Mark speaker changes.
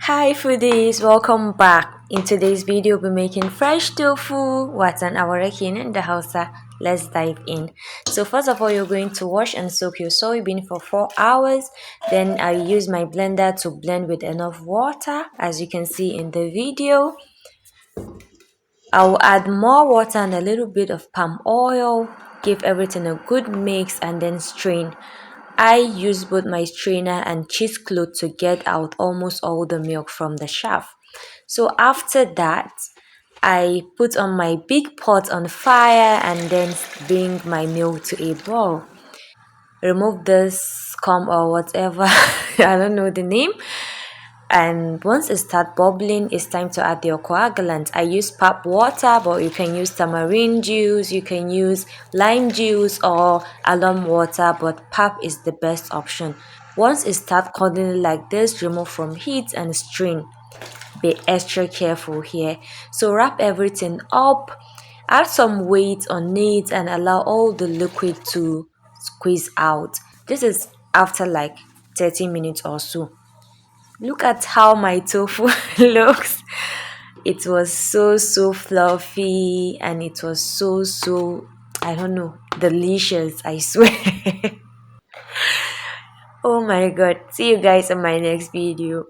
Speaker 1: Hi foodies, welcome back. In today's video, we'll be making fresh tofu. What's an awara in the Hausa? Let's dive in. So first of all, you're going to wash and soak your soybean for 4 hours. Then I use my blender to blend with enough water, as you can see in the video. I'll add more water and a little bit of palm oil, give everything a good mix and then strain. I use both my strainer and cheesecloth to get out almost all the milk from the shaft. So after that, I put on my big pot on fire and then bring my milk to a boil. Remove the scum or whatever, I don't know the name, and once it starts bubbling, it's time to add your coagulant. I use pap water, but you can use tamarind juice, you can use lime juice or almond water, but pap is the best option. Once it starts curdling like this, remove from heat and strain. Be extra careful here. So wrap everything up, add some weight on it and allow all the liquid to squeeze out. This is after like 30 minutes or so. Look at how my tofu looks. It was so fluffy and it was so I don't know, delicious, I swear. Oh my god. See you guys in my next video.